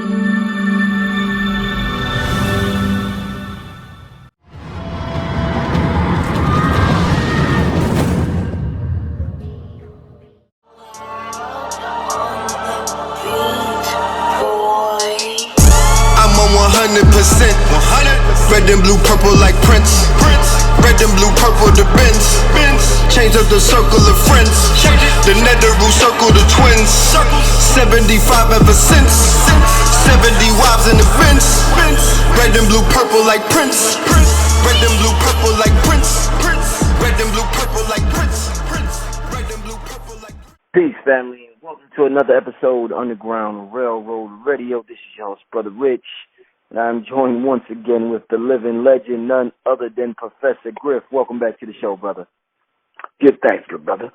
Red and blue, purple like Prince. Red and blue, purple the Benz. Change up the circle of friends. The netheroo circle the twins. 75 ever since. 70 wives in the fence. Red and blue, purple like Prince. Red and blue, purple like Prince. Red and blue, purple like Prince. Red and blue, purple like Prince. Peace, family, and welcome to another episode of Underground Railroad Radio. This is your host, Brother Rich. And I'm joined once again with the living legend, none other than Professor Griff. Welcome back to the show, brother. Good, thanks, good brother.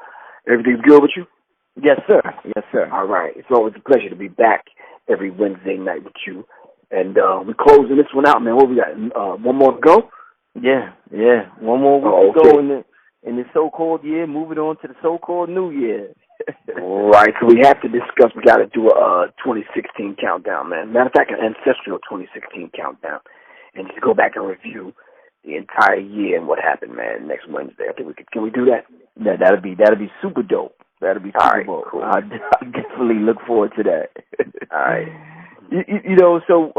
Everything's good with you? Yes, sir. Yes, sir. All right. It's always a pleasure to be back every Wednesday night with you. And we're closing this one out, man. What we got? One more to go? Yeah. One more week to go in the so-called year, moving on to the so-called new year. Right, so we have to discuss, we got to do a 2016 countdown, man. Matter of fact, an ancestral 2016 countdown. And just go back and review the entire year and what happened, man, next Wednesday. I think can we do that? Yeah, that'd be super dope. That'd be super dope. Cool. I definitely look forward to that. All right. You know, so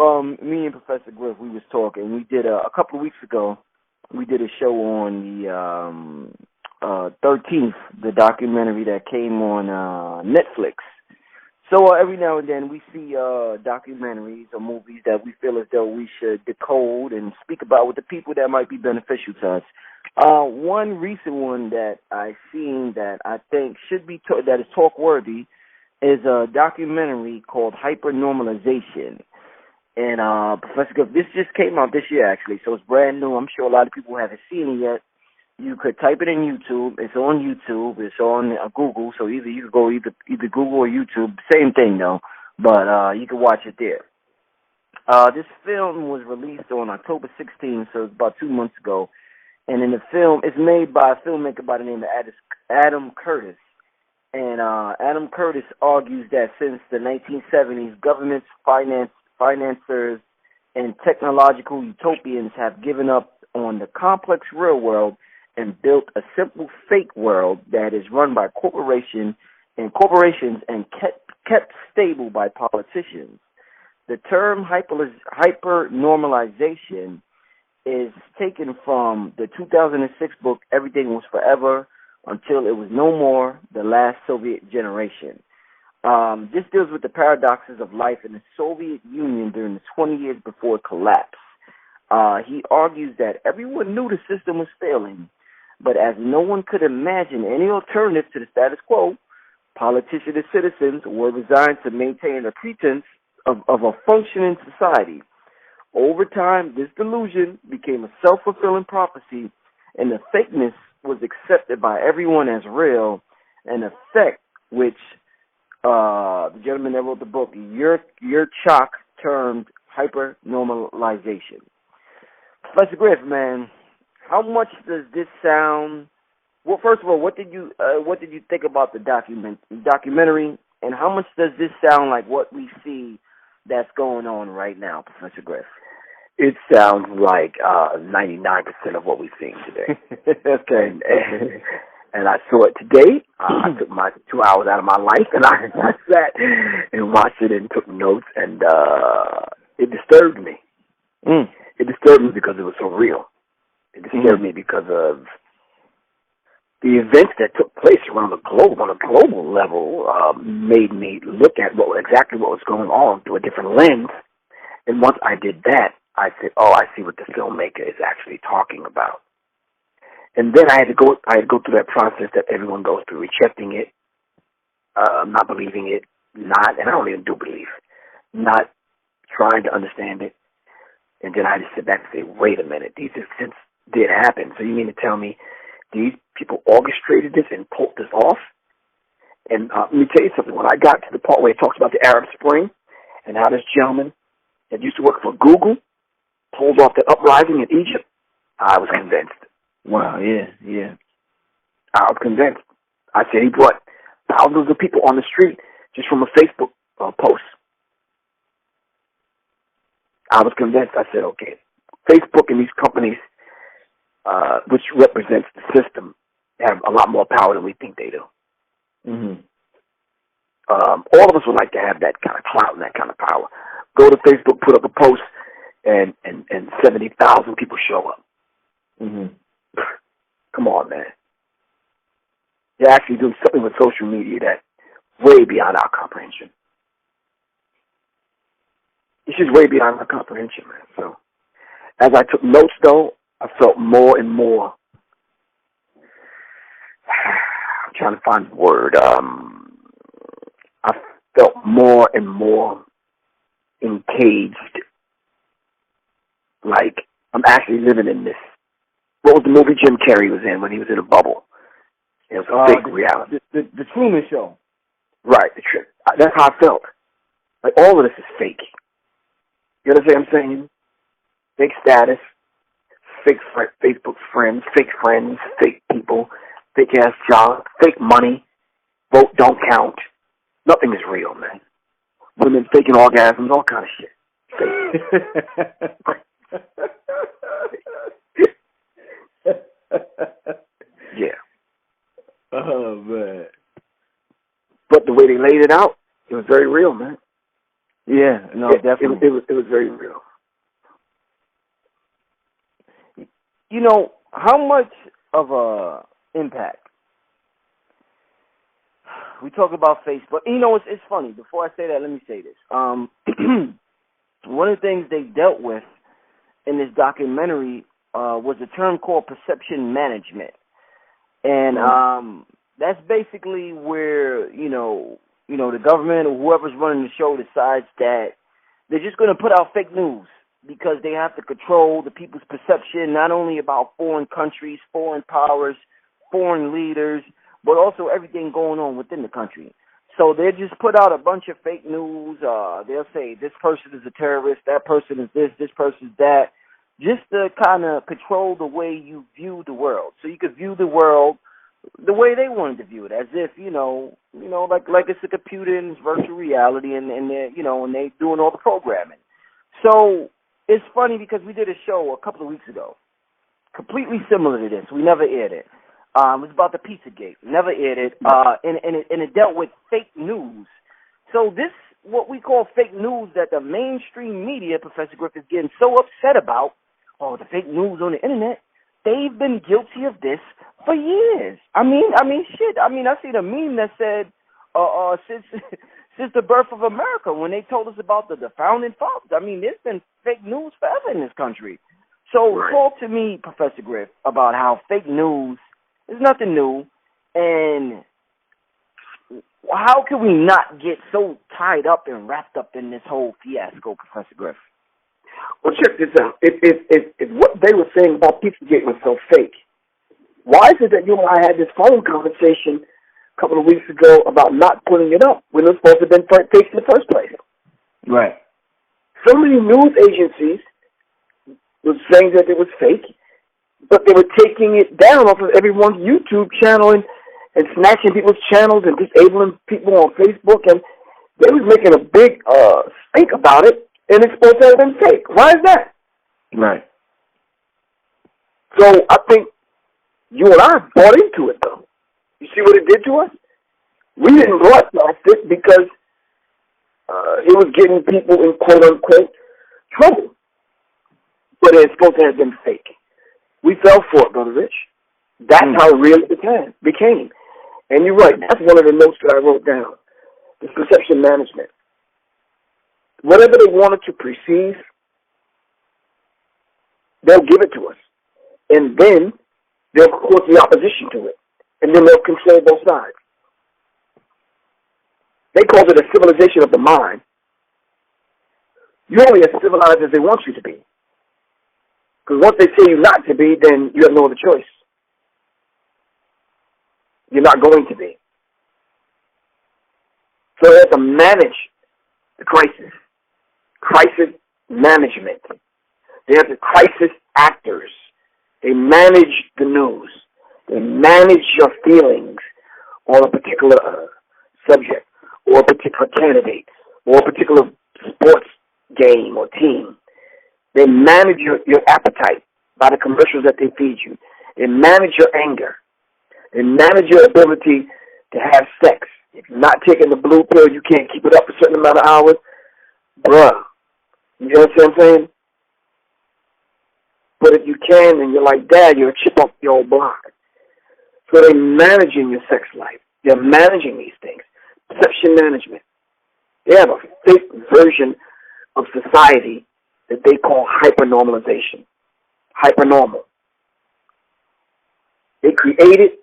me and Professor Griff, we was talking. We did a couple of weeks ago, we did a show on the 13th, the documentary that came on Netflix. So every now and then we see documentaries or movies that we feel as though we should decode and speak about with the people that might be beneficial to us. One recent one that I've seen that I think should be that is talk worthy is a documentary called Hypernormalization. And Professor Griff, this just came out this year actually, so it's brand new. I'm sure a lot of people haven't seen it yet. You could type it in YouTube. It's on YouTube. It's on Google. So either you could go either Google or YouTube. Same thing though, but you can watch it there. This film was released on October 16th, so it's about 2 months ago. And in the film, it's made by a filmmaker by the name of Adam Curtis. And Adam Curtis argues that since the 1970s, governments, financiers, and technological utopians have given up on the complex real world and built a simple fake world that is run by corporations and kept stable by politicians. The term hyper-normalization is taken from the 2006 book Everything Was Forever Until It Was No More, The Last Soviet Generation. This deals with the paradoxes of life in the Soviet Union during the 20 years before it collapsed. He argues that everyone knew the system was failing, but as no one could imagine any alternative to the status quo, politicians and citizens were resigned to maintain a pretense of a functioning society. Over time, this delusion became a self-fulfilling prophecy, and the fakeness was accepted by everyone as real, an effect which the gentleman that wrote the book, Yurchak, termed hyper-normalization. Professor Griff, man, how much does this sound? Well, first of all, what did you think about the documentary, and how much does this sound like what we see that's going on right now, Professor Griff? It sounds like 99% of what we're seeing today. Okay. And I saw it today. I took my 2 hours out of my life, and I sat and watched it and took notes, and it disturbed me. It disturbed me because it was so real. It disturbed me because of the events that took place around the globe on a global level. Made me look at exactly what was going on through a different lens. And once I did that, I said, "Oh, I see what the filmmaker is actually talking about." And then I had to go through that process that everyone goes through, rejecting it, not believing it, and I don't even do belief, not trying to understand it. And then I just sit back and say, wait a minute, these incidents did happen. So you mean to tell me these people orchestrated this and pulled this off? And let me tell you something. When I got to the part where it talks about the Arab Spring and how this gentleman that used to work for Google pulled off the uprising in Egypt, I was convinced. Wow, yeah. I was convinced. I said he brought thousands of people on the street just from a Facebook post. I was convinced. I said, okay, Facebook and these companies, which represents the system, have a lot more power than we think they do. Mm-hmm. All of us would like to have that kind of clout and that kind of power. Go to Facebook, put up a post, and 70,000 people show up. Mm-hmm. Come on, man. You're actually doing something with social media that's way beyond our comprehension. It's just way beyond our comprehension, man. So, as I took notes, though, I felt more and more. I'm trying to find the word. I felt more and more encaged. Like I'm actually living in this. What was the movie Jim Carrey was in when he was in a bubble? It was a fake reality. The Truman Show. Right, the trip. That's how I felt. Like all of this is fake. You understand what I'm saying? Fake status, fake Facebook friends, fake people, fake ass jobs, fake money. Vote don't count. Nothing is real, man. Women faking orgasms, all kind of shit. Yeah. Oh, man. But the way they laid it out, it was very real, man. Yeah, no, definitely. It was very real. You know, how much of a impact? We talk about Facebook. You know, it's funny. Before I say that, let me say this. One of the things they dealt with in this documentary was a term called perception management. And that's basically where, the government or whoever's running the show decides that they're just going to put out fake news because they have to control the people's perception, not only about foreign countries, foreign powers, foreign leaders, but also everything going on within the country. So they just put out a bunch of fake news. They'll say this person is a terrorist, that person is this person is that, just to kind of control the way you view the world. So you could view the world the way they wanted to view it, as if, like it's a computer and it's virtual reality and they're, and they doing all the programming. So it's funny because we did a show a couple of weeks ago, completely similar to this. We never aired it. It was about the Pizzagate. Never aired it. And it dealt with fake news. So this, what we call fake news that the mainstream media, Professor Griff, is getting so upset about, the fake news on the internet, they've been guilty of this for years. I mean, shit. I seen a meme that said, since the birth of America, when they told us about the founding fathers. I mean, there's been fake news forever in this country. So talk to me, Professor Griff, about how fake news is nothing new, and how can we not get so tied up and wrapped up in this whole fiasco, Professor Griff? Well, check this out. If what they were saying about Pizzagate was so fake, why is it that you and I had this phone conversation a couple of weeks ago about not putting it up when it was supposed to have been fake in the first place? Right. So many news agencies were saying that it was fake, but they were taking it down off of everyone's YouTube channel and snatching people's channels and disabling people on Facebook, and they was making a big stink about it, and it's supposed to have been fake. Why is that? Right. So I think you and I bought into it, though. You see what it did to us? We didn't broadcast it because it was getting people in quote-unquote trouble, but it's supposed to have been fake. We fell for it, Brother Rich. That's how real it became. And you're right. That's one of the notes that I wrote down. This perception management. Whatever they wanted to perceive, they'll give it to us. And then they'll cause the opposition to it. And then they'll control both sides. They call it a civilization of the mind. You're only as civilized as they want you to be. Because once they say you're not to be, then you have no other choice. You're not going to be. So they have to manage the crisis. Crisis management. They have the crisis actors. They manage the news. They manage your feelings on a particular subject, or a particular candidate, or a particular sports game or team. They manage your appetite by the commercials that they feed you. They manage your anger. They manage your ability to have sex. If you're not taking the blue pill, you can't keep it up a certain amount of hours. Bruh, you know what I'm saying? But if you can, and you're like, Dad, you're a chip off your old block. So they're managing your sex life. They're managing these things. Perception management. They have a fake version of society that they call hypernormalization. Hypernormal. They create it,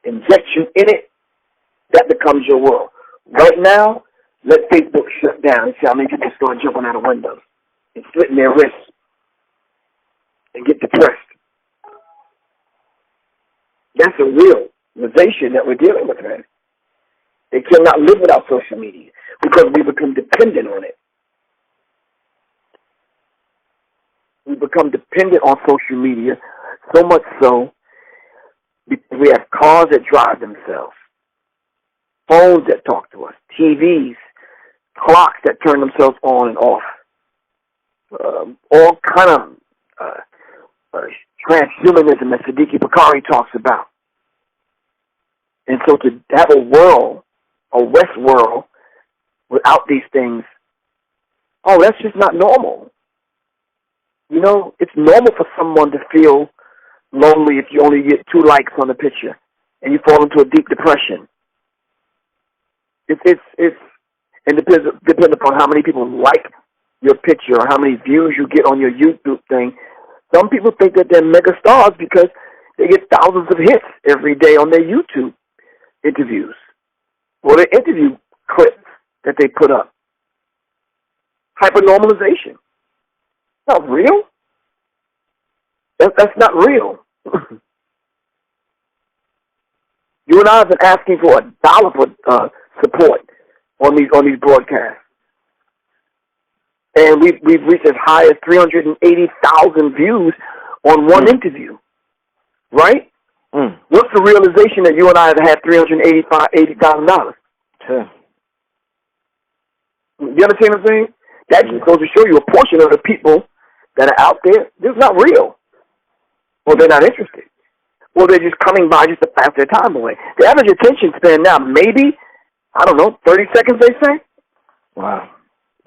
inject you in it, that becomes your world. Right now, let Facebook shut down and see how many people start jumping out of windows and slitting their wrists and get depressed. That's a realization that we're dealing with, man. They cannot live without social media because we become dependent on it. We become dependent on social media, so much so because we have cars that drive themselves, phones that talk to us, TVs, clocks that turn themselves on and off, all kind of transhumanism that Siddiqui Bakari talks about. And so to have a world, a West world, without these things, that's just not normal. You know, it's normal for someone to feel lonely if you only get 2 likes on the picture and you fall into a deep depression. It depends upon how many people like your picture or how many views you get on your YouTube thing. Some people think that they're mega stars because they get thousands of hits every day on their YouTube interviews or their interview clips that they put up. Hypernormalization. Not real. That's not real. You and I have been asking for $1 for support on these broadcasts, and we've reached as high as 380,000 views on one interview. Right? What's the realization that you and I have had $380,000? Sure. You understand what I'm saying? That just goes to show you a portion of the people that are out there, they're not real. Or they're not interested. Or they're just coming by just to pass their time away. The average attention span now, maybe, 30 seconds, they say. Wow.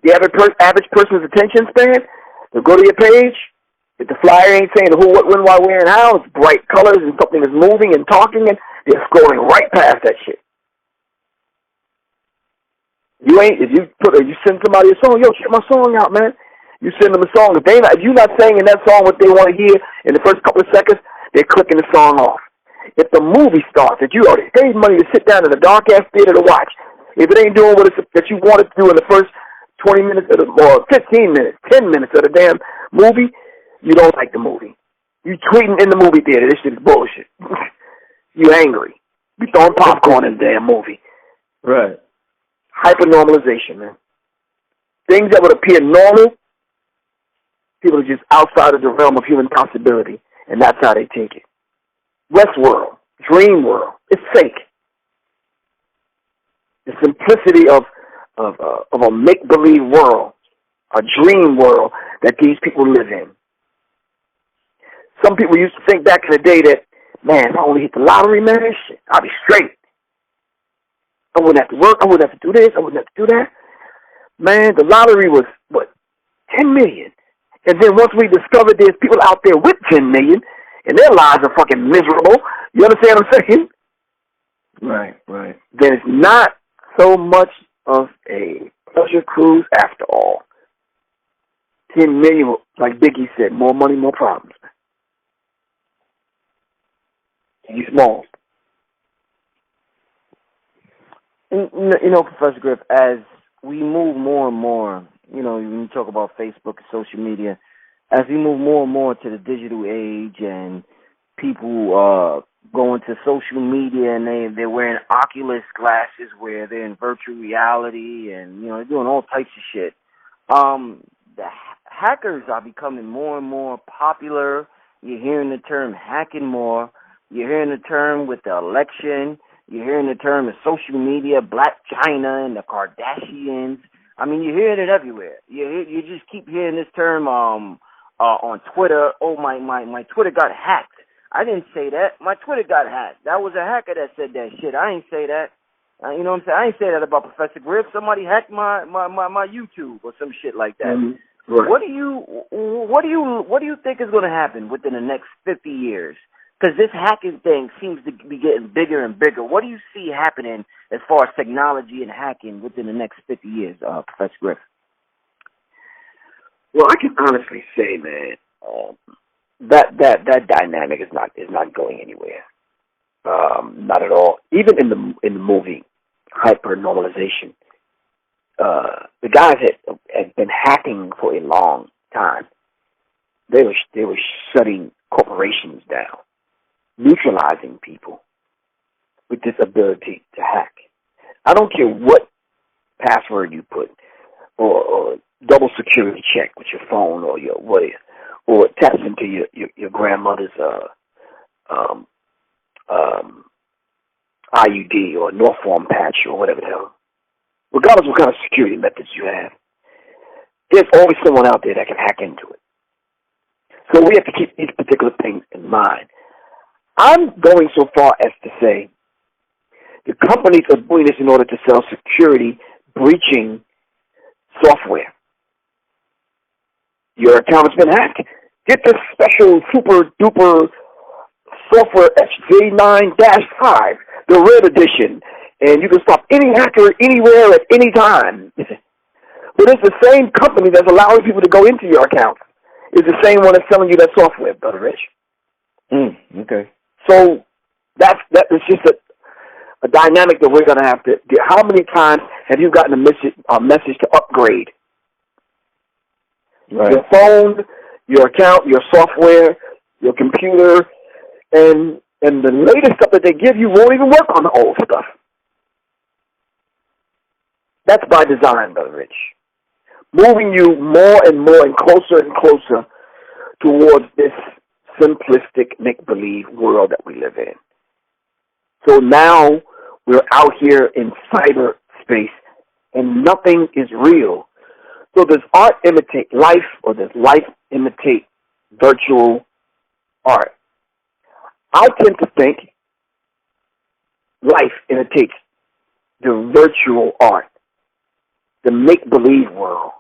The average person's attention span, they'll go to your page, if the flyer ain't saying who, what, when, why, where, and how, it's bright colors and something is moving and talking, and they're scrolling right past that shit. If you send somebody a song, yo, check my song out, man. You send them a song. If you're not saying in that song what they want to hear in the first couple of seconds, they're clicking the song off. If the movie starts that you already paid money to sit down in a dark-ass theater to watch, if it ain't doing what that you wanted to do in the first 20 minutes or 15 minutes, 10 minutes of the damn movie, you don't like the movie. You tweeting in the movie theater, this shit is bullshit. You angry. You throwing popcorn in the damn movie. Right. Hypernormalization, man. Things that would appear normal, people are just outside of the realm of human possibility, and that's how they take it. Westworld, dream world, it's fake. The simplicity of a make-believe world, a dream world that these people live in. Some people used to think back in the day that, man, if I only hit the lottery, man, shit, I'll be straight. I wouldn't have to work, I wouldn't have to do this, I wouldn't have to do that. Man, the lottery was, 10 million. And then once we discovered there's people out there with 10 million, and their lives are fucking miserable, you understand what I'm saying? Right. Then it's not so much of a pleasure cruise after all. 10 million, like Biggie said, more money, more problems. You small. You know, Professor Griff, as we move more and more, you know, when you talk about Facebook and social media, as we move more and more to the digital age and people go into social media and they're wearing Oculus glasses where they're in virtual reality and, you know, they're doing all types of shit. The hackers are becoming more and more popular. You're hearing the term hacking more. You're hearing the term with the election. You're hearing the term of social media, Black China and the Kardashians. I mean, you're hearing it everywhere. You just keep hearing this term on Twitter. Oh, my Twitter got hacked. I didn't say that. My Twitter got hacked. That was a hacker that said that shit. I ain't say that. You know what I'm saying? I ain't say that about Professor Griff. Somebody hacked my YouTube or some shit like that. Right. What do you think is going to happen within the next 50 years? Because this hacking thing seems to be getting bigger and bigger. What do you see happening as far as technology and hacking within the next 50 years, Professor Griff? Well, I can honestly say, man, that dynamic is not going anywhere. Not at all. Even in the movie Hypernormalization, the guys had been hacking for a long time. They were shutting corporations down, neutralizing people with this ability to hack. I don't care what password you put, or double security check with your phone or your whatever, or it taps into your grandmother's IUD or Norform patch or whatever the hell. Regardless of what kind of security methods you have, there's always someone out there that can hack into it. So we have to keep these particular things in mind. I'm going so far as to say the companies are doing this in order to sell security breaching software. Your account has been hacked. Get this special super duper software XJ9-5, the red edition, and you can stop any hacker anywhere at any time. But it's the same company that's allowing people to go into your account. It's the same one that's selling you that software, Brother Rich. Okay. So that is just a dynamic that we're going to have to get. How many times have you gotten a message to upgrade? Right. Your phone, your account, your software, your computer, and the latest stuff that they give you won't even work on the old stuff. That's by design, Brother Rich. Moving you more and more and closer towards this simplistic make-believe world that we live in. So now we're out here in cyberspace and nothing is real. So does art imitate life, or does life imitate virtual art? I tend to think life imitates the virtual art, the make-believe world.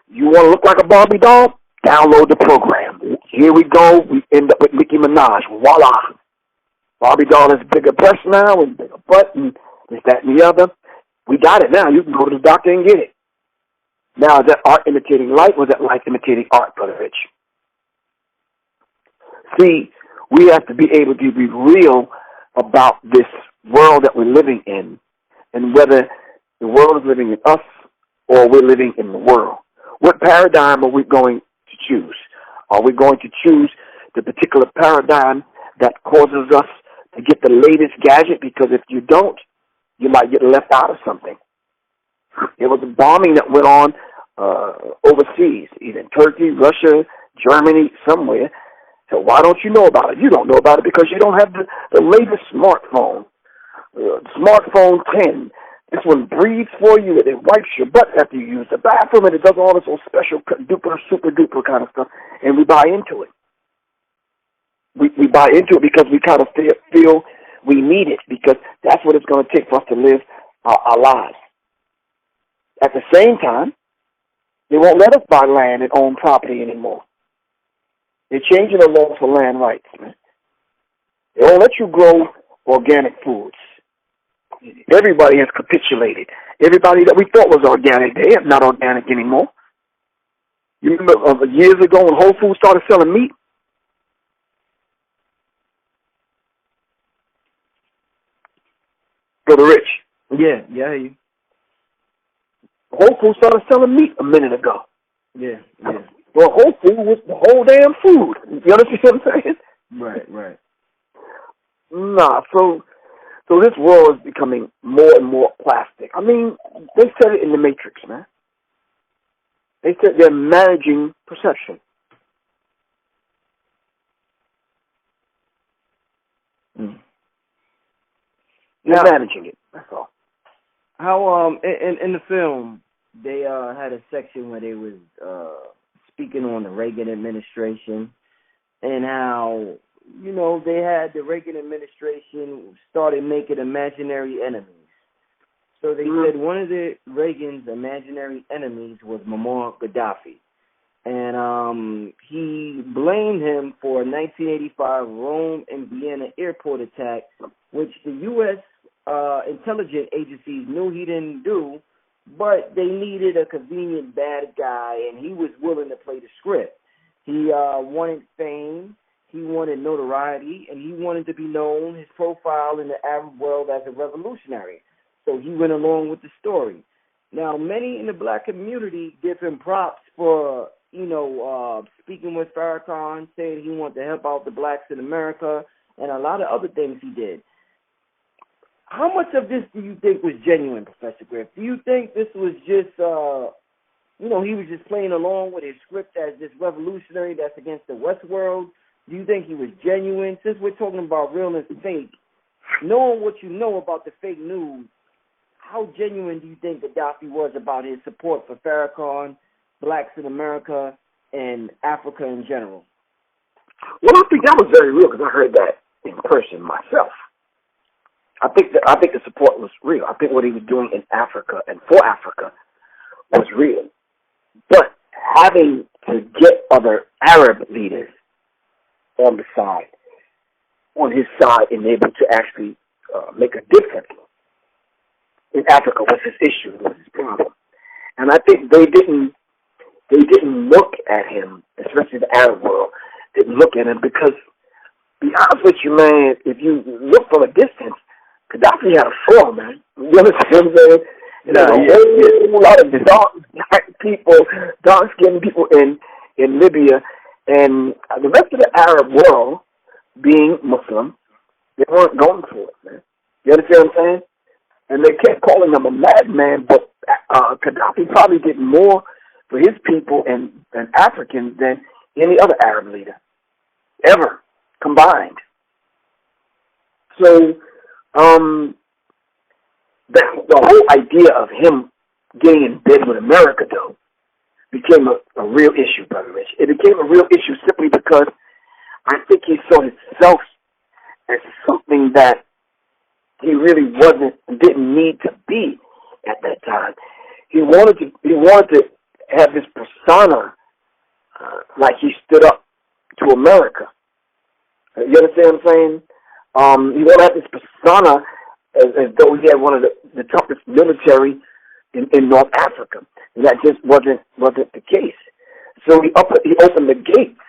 You want to look like a Barbie doll? Download the program. Here we go. We end up with Nicki Minaj. Voila. Barbie doll has bigger breasts now and bigger butt and this, that, and the other. We got it now. You can go to the doctor and get it. Now, is that art imitating life, or is that life imitating art, Brother Rich? See, we have to be able to be real about this world that we're living in, and whether the world is living in us or we're living in the world. What paradigm are we going to choose? Are we going to choose the particular paradigm that causes us to get the latest gadget? Because if you don't, you might get left out of something. There was a bombing that went on overseas, either in Turkey, Russia, Germany, somewhere. So why don't you know about it? You don't know about it because you don't have the latest smartphone. Smartphone 10. This one breathes for you, and it wipes your butt after you use the bathroom, and it does all this old special duper, super duper kind of stuff, and we buy into it. We buy into it because we kind of feel we need it, because that's what it's going to take for us to live our lives. At the same time, they won't let us buy land and own property anymore. They're changing the laws for land rights, man. They won't let you grow organic foods. Everybody has capitulated. Everybody that we thought was organic, they are not organic anymore. You remember years ago when Whole Foods started selling meat? Brother Rich. Yeah, I hear you. Whole Foods started selling meat a minute ago. Yeah. Well, Whole Food was the whole damn food. You understand what I'm saying? Right. Nah, so this world is becoming more and more plastic. I mean, they said it in the Matrix, man. They said they're managing perception. They're managing it. That's all. How in the film they had a section where they was speaking on the Reagan administration and how, you know, they had the Reagan administration started making imaginary enemies. So they said one of Reagan's imaginary enemies was Muammar Gaddafi. And he blamed him for a 1985 Rome and Vienna airport attack, which the U.S. Intelligence agencies knew he didn't do, but they needed a convenient bad guy, and he was willing to play the script. He wanted fame, he wanted notoriety, and he wanted to be known, his profile in the Arab world as a revolutionary. So he went along with the story. Now, many in the black community give him props for, you know, speaking with Farrakhan, saying he wanted to help out the blacks in America, and a lot of other things he did. How much of this do you think was genuine, Professor Griff? Do you think this was just, you know, he was just playing along with his script as this revolutionary that's against the West world? Do you think he was genuine? Since we're talking about real and fake, knowing what you know about the fake news, how genuine do you think Gaddafi was about his support for Farrakhan, blacks in America, and Africa in general? Well, I think that was very real because I heard that in person myself. I think the support was real. I think what he was doing in Africa and for Africa was real. But having to get other Arab leaders on his side, and able to actually make a difference in Africa was his issue, was his problem. And I think they didn't look at him, especially the Arab world, didn't look at him because, to be honest with you, man, if you look from a distance, Gaddafi had a flaw, man. You understand what I'm saying? There's a whole lot of dark-skinned people in Libya, and the rest of the Arab world, being Muslim, they weren't going for it, man. You understand what I'm saying? And they kept calling him a madman, but Gaddafi probably did more for his people and Africans than any other Arab leader, ever, combined. So, the whole idea of him getting in bed with America, though, became a real issue, Brother Rich. It became a real issue simply because I think he saw himself as something that he really didn't need to be at that time. He wanted to have this persona, like he stood up to America. You understand what I'm saying? He wanted to have this persona as though he had one of the toughest military in North Africa. And that just wasn't the case. So he opened the gates,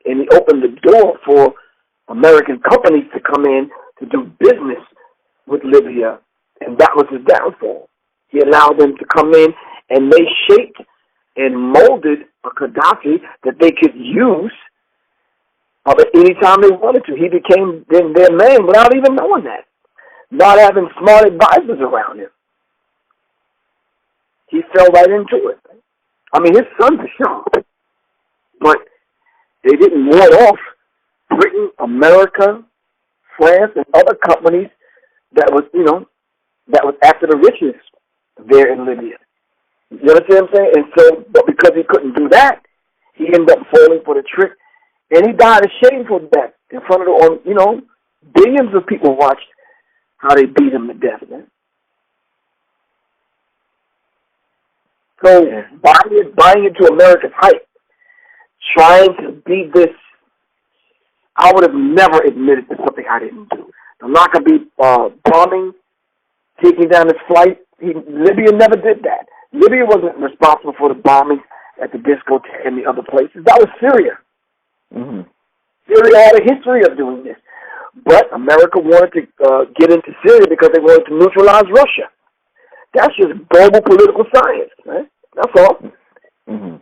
and he opened the door for American companies to come in to do business with Libya, and that was his downfall. He allowed them to come in, and they shaped and molded a Gaddafi that they could use any time they wanted to. He became their man without even knowing that, not having smart advisors around him. He fell right into it. I mean, his sons are sharp, but they didn't ward off Britain, America, France, and other companies that was after the riches there in Libya. You understand what I'm saying? And so, but because he couldn't do that, he ended up falling for the trick, and he died a shameful death in front of billions of people watched how they beat him to death, man. So buying into America's hype, trying to be this, I would have never admitted to something I didn't do. The Lockerbie bombing, taking down his flight, Libya never did that. Libya wasn't responsible for the bombings at the discotheque and the other places. That was Syria. Mm-hmm. Syria had a history of doing this. But America wanted to get into Syria because they wanted to neutralize Russia. That's just global political science, right? That's all. Mm-hmm.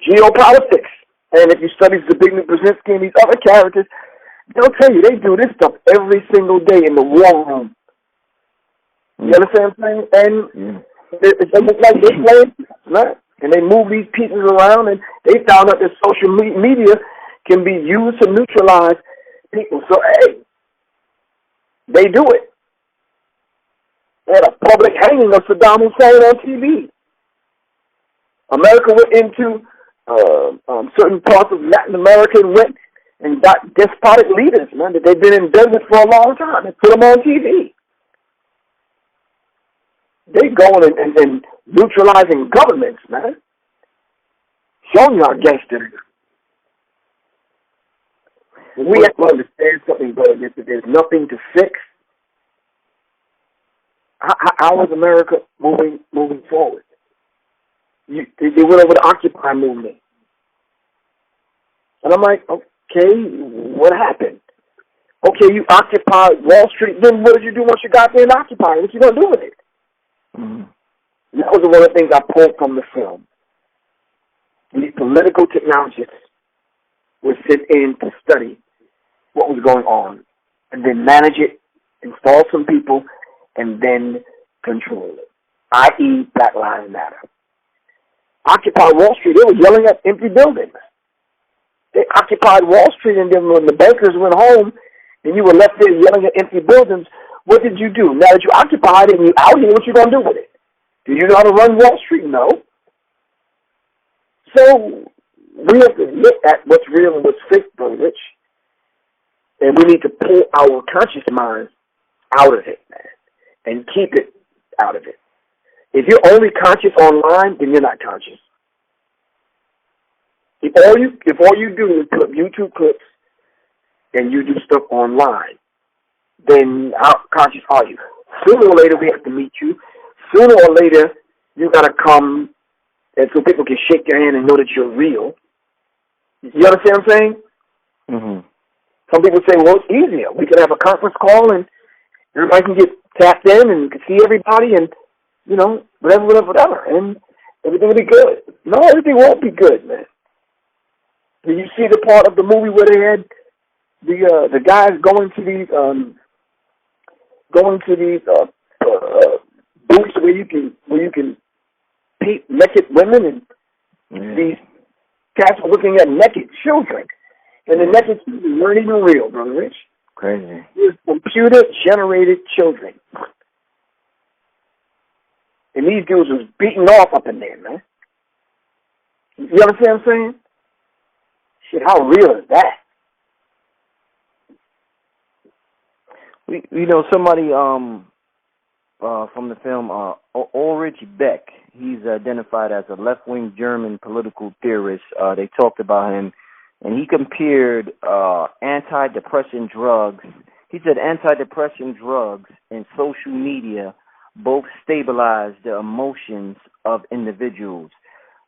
Geopolitics. And if you study Zbigniew Brzezinski and these other characters, they'll tell you they do this stuff every single day in the war room. You understand what I'm saying? And it looks like they're playing, right? And they move these pieces around, and they found out that social media can be used to neutralize people. So, hey, they do it. They had a public hanging of Saddam Hussein on TV. America went into certain parts of Latin America and went and got despotic leaders, man, that they've been in business for a long time and put them on TV. They going and neutralizing governments, man. Showing you how gangster. We have to understand something, brother, that there's nothing to fix. How is America moving forward? They went over the Occupy movement. And I'm like, okay, what happened? Okay, you occupied Wall Street. Then what did you do once you got there and occupied? What you going to do with it? Mm-hmm. That was one of the things I pulled from the film. These political technologists were sent in to study what was going on and then manage it, install some people, and then control it, i.e. Black Lives Matter. Occupy Wall Street, they were yelling at empty buildings. They occupied Wall Street, and then when the bankers went home and you were left there yelling at empty buildings, what did you do? Now that you occupied it and you out here, what you going to do with it? Do you know how to run Wall Street? No. So we have to look at what's real and what's fake, Brother Rich. And we need to pull our conscious minds out of it, man, and keep it out of it. If you're only conscious online, then you're not conscious. If all you do is put up YouTube clips and you do stuff online, then how conscious are you? Sooner or later, we have to meet you. Sooner or later, you got to come, and so people can shake your hand and know that you're real. You understand what I'm saying? Mm-hmm. Some people say, well, it's easier. We can have a conference call and everybody can get tapped in and you can see everybody and, you know, whatever. And everything will be good. No, everything won't be good, man. Did you see the part of the movie where they had the guys going to these booths where you can peep naked women and these cats were looking at naked children, and the naked children weren't even real, Brother Rich. Crazy. It was computer-generated children, and these dudes was beating off up in there, man. You understand what I'm saying? Shit, how real is that? You know, somebody from the film, Ulrich Beck, he's identified as a left-wing German political theorist. They talked about him, and he compared antidepressant drugs. He said antidepressant drugs and social media both stabilize the emotions of individuals.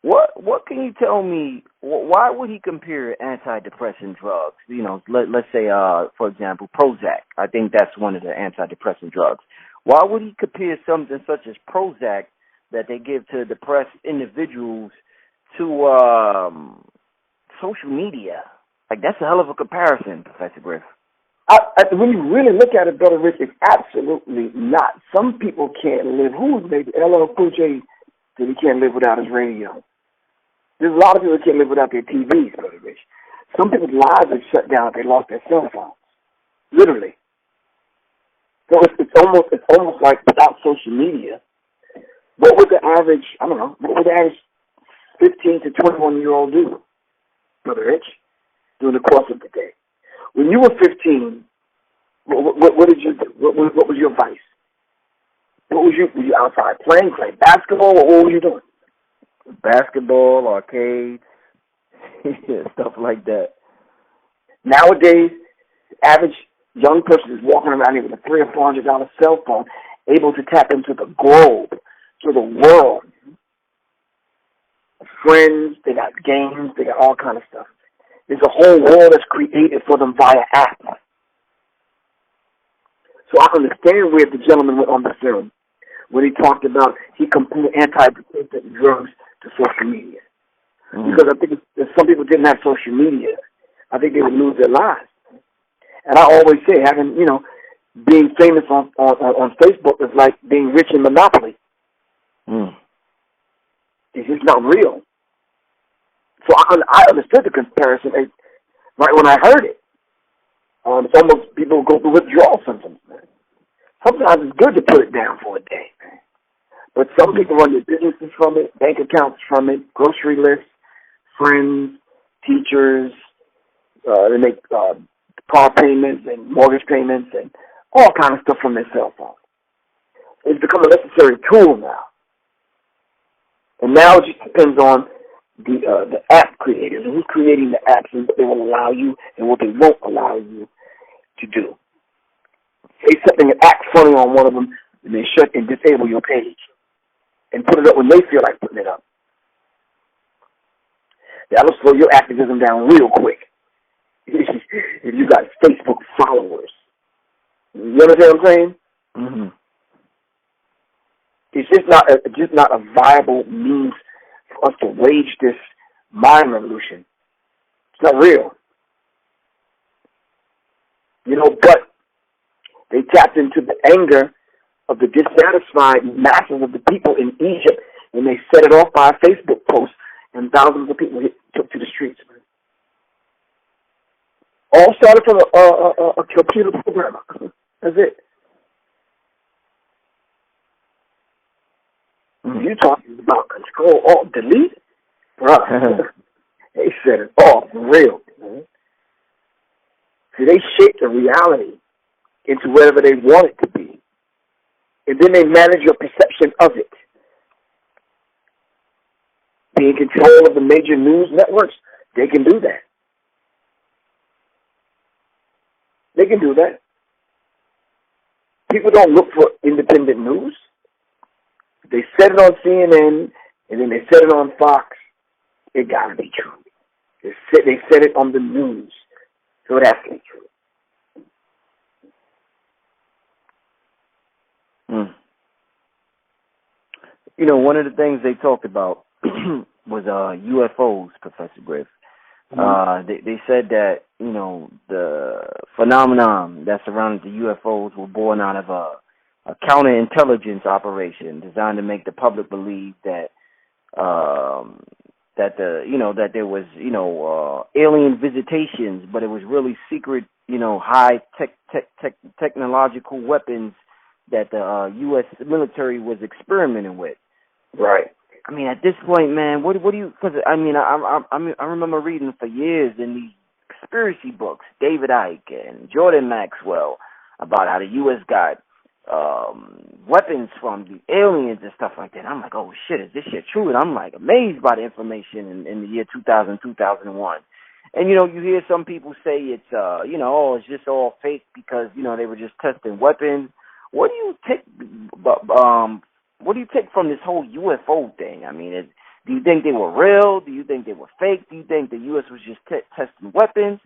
What can you tell me? Why would he compare antidepressant drugs? You know, let's say, for example, Prozac. I think that's one of the antidepressant drugs. Why would he compare something such as Prozac that they give to depressed individuals to social media? Like, that's a hell of a comparison, Professor Griff. When you really look at it, Brother Rich, it's absolutely not. Some people can't live. Who is maybe LL Cool J that he can't live without his radio? There's a lot of people that can't live without their TVs, Brother Rich. Some people's lives are shut down if they lost their cell phones. Literally. So it's almost like without social media, what would the average 15 to 21-year-old do, Brother Rich, during the course of the day? When you were 15, what did you do? What was your vice? Were you outside playing basketball, or what were you doing? Basketball, arcades, stuff like that. Nowadays, the average young person is walking around here with a $300 or $400 cell phone, able to tap into the globe, to the world. Friends, they got games, they got all kind of stuff. There's a whole world that's created for them via app. So I understand where the gentleman went on the film when he talked about he compared antidepressant drugs to social media. Mm-hmm. Because I think if some people didn't have social media, I think they would lose their lives. And I always say, being famous on Facebook is like being rich in Monopoly. Mm. It's just not real. So I understood the comparison right when I heard it. It's almost people go through withdrawal symptoms, man. Sometimes it's good to put it down for a day, man. But some people run their businesses from it, bank accounts from it, grocery lists, friends, teachers. They make car payments and mortgage payments and all kind of stuff from their cell phone. It's become a necessary tool now. And now it just depends on the app creators and who's creating the apps and what they will allow you and what they won't allow you to do. Say something and act funny on one of them, and they shut and disable your page and put it up when they feel like putting it up. That'll slow your activism down real quick if you got Facebook followers. You understand what I'm saying? Mm-hmm. It's just not a viable means for us to wage this mind revolution. It's not real. But they tapped into the anger of the dissatisfied masses of the people in Egypt, and they set it off by a Facebook post, and thousands of people took to the streets. All started from a computer programmer. That's it. You talking about control, alt, delete? Bruh. They set it off for real. Man. See, they shaped the reality into whatever they want it to be. And then they manage your perception of it. Be in control of the major news networks, they can do that. They can do that. People don't look for independent news. They said it on CNN, and then they said it on Fox. It got to be true. They said it on the news, so it has to be true. One of the things they talked about was UFOs, Professor Griff. They said that, the phenomenon that surrounded the UFOs were born out of a counterintelligence operation designed to make the public believe that that there was alien visitations, but it was really secret high technological weapons that the U.S. military was experimenting with. Right. I mean, at this point, man, what do you? Because I remember reading for years in these conspiracy books, David Icke and Jordan Maxwell, about how the U.S. got weapons from the aliens and stuff like that. I'm like, oh shit, is this shit true? And I'm like amazed by the information in the year 2000, 2001. And you hear some people say it's it's just all fake because they were just testing weapons. What do you take? What do you take from this whole UFO thing? I mean, do you think they were real? Do you think they were fake? Do you think the U.S. was just testing weapons?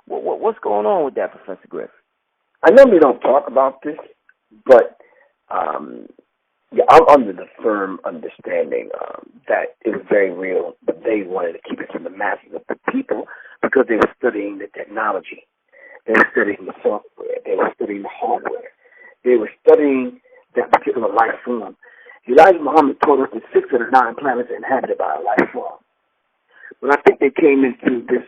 What's going on with that, Professor Griff? I know we don't talk about this, but I'm under the firm understanding that it was very real, but they wanted to keep it from the masses of the people because they were studying the technology. They were studying the software. They were studying the hardware. They were studying that particular life form. Elijah Muhammad told us that 6 of the 9 planets are inhabited by a life form. But I think they came into this,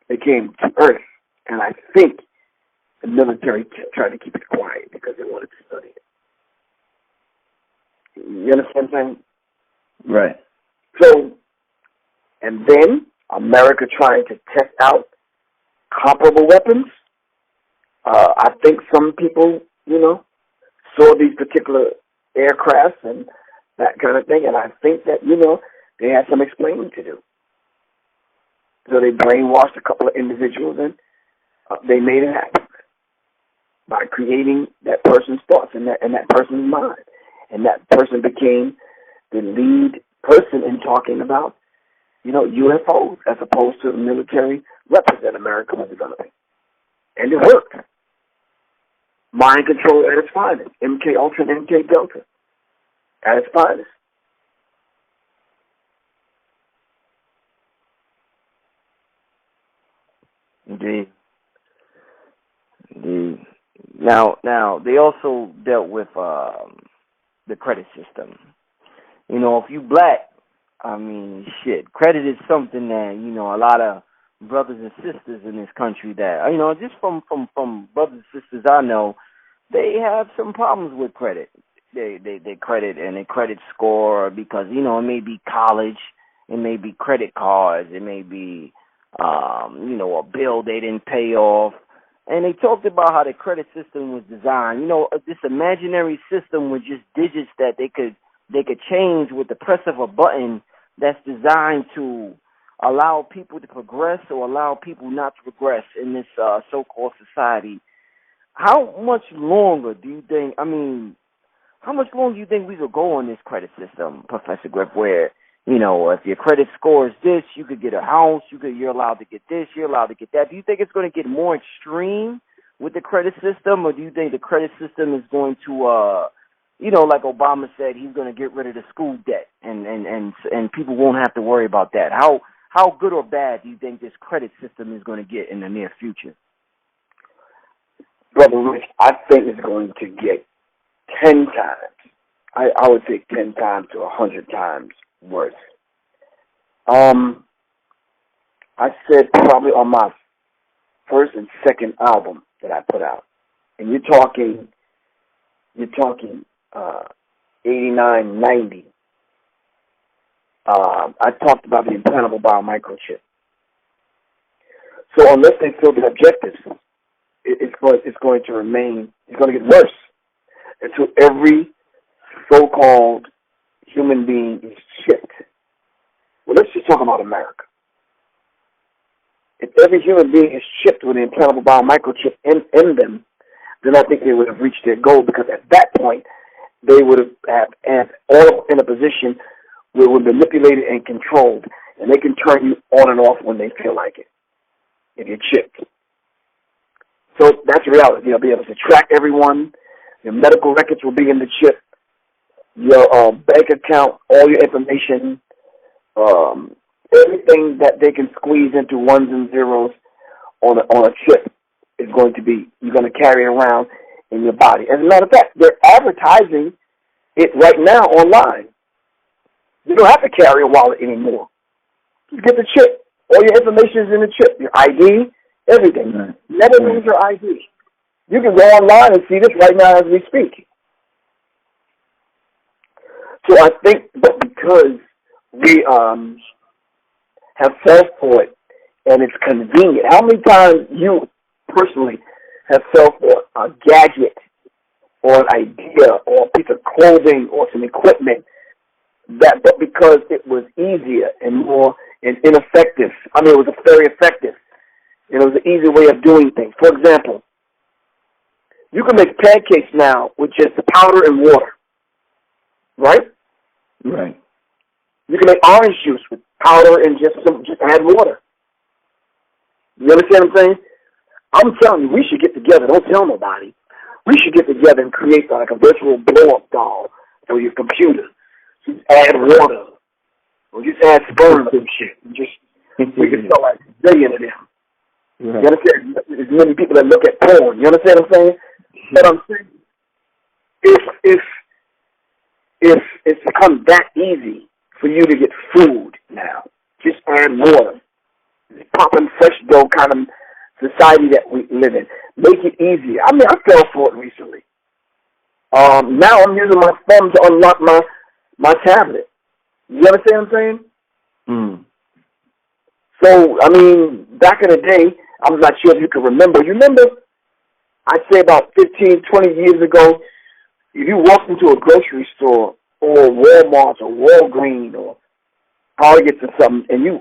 they came to Earth, and I think the military tried to keep it quiet because they wanted to study it. You understand what I'm saying? Right. So, and then America trying to test out comparable weapons. I think some people, saw these particular aircrafts and that kind of thing, and I think that, they had some explaining to do. So they brainwashed a couple of individuals, and they made it happen by creating that person's thoughts and that person's mind. And that person became the lead person in talking about, UFOs as opposed to the military weapons that America was developing. And it worked. Mind control at its finest. MK Ultra and MK Delta at its finest. Indeed. Now, they also dealt with the credit system. If you black, credit is something that, a lot of brothers and sisters in this country that, just from brothers and sisters I know, they have some problems with credit. their credit and their credit score because, you know, it may be college, it may be credit cards, it may be, you know, a bill they didn't pay off. And they talked about how the credit system was designed. You know, this imaginary system with just digits that they could change with the press of a button that's designed to allow people to progress or allow people not to progress in this so-called society. How much longer do you think, how much longer do you think we could go on this credit system, Professor Griff, where, you know, if your credit score is this, you could get a house, you're allowed to get this, you're allowed to get that. Do you think it's going to get more extreme with the credit system, or do you think the credit system is going to, you know, like Obama said, he's going to get rid of the school debt and people won't have to worry about that? How good or bad do you think this credit system is going to get in the near future? Brother Rich, I think it's going to get 10 times. I would say 10 times to 100 times worse. I said probably on my first and second album that I put out, and you're talking 89, 90. I talked about the implantable biomicrochip. So unless they fill the objectives, it's going to remain. It's going to get worse until every so-called human being is chipped. Well, let's just talk about America. If every human being is chipped with an implantable biomicrochip in them, then I think they would have reached their goal, because at that point, they would have all in a position where we're manipulated and controlled, and they can turn you on and off when they feel like it, if you're chipped. So that's reality. They'll be able to track everyone. Your medical records will be in the chip. Your bank account, all your information, everything that they can squeeze into ones and zeros on a chip is going to be, you're going to carry it around in your body. As a matter of fact, they're advertising it right now online. You don't have to carry a wallet anymore. Just get the chip. All your information is in the chip. Your ID, everything. Right. Never lose your ID. You can go online and see this right now as we speak. So I think that because we have fell for it and it's convenient, how many times you personally have fell for a gadget or an idea or a piece of clothing or some equipment but because it was easier and more ineffective. It was very effective. It was an easy way of doing things. For example, you can make pancakes now with just powder and water, right? Right. You can make orange juice with powder and just add water. You understand what I'm saying? I'm telling you, we should get together. Don't tell nobody. We should get together and create like a virtual blow-up doll for your computer. Just add water, or just add sperm and shit. We can sell like a billion of them. Right. You understand? There's many people that look at porn. You understand what I'm saying? What I'm saying, if it's become that easy for you to get food now, just add water. It's popping fresh dough kind of society that we live in. Make it easier. I fell for it recently. Now I'm using my thumb to unlock my tablet. You understand what I'm saying? Mm. So, back in the day, I'm not sure if you can remember. You remember, I'd say about 15, 20 years ago, if you walked into a grocery store or Walmart or Walgreens or Target or something, and you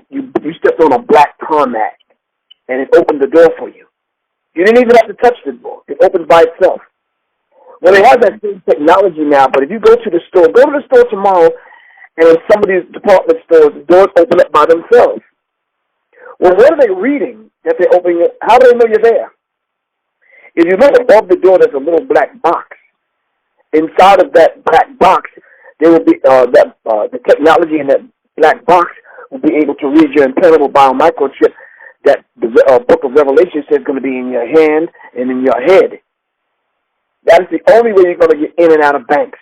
stepped on a black tarmac, and it opened the door for you. You didn't even have to touch the door. It opened by itself. Well, they have that same technology now, but if you go to the store tomorrow, and in some of these department stores, the doors open up by themselves. Well, what are they reading that they're opening it? How do they know you're there? If you look above the door, there's a little black box. Inside of that black box, there will be the technology in that black box will be able to read your implantable biomicrochip that the book of Revelation says is going to be in your hand and in your head. That is the only way you're going to get in and out of banks,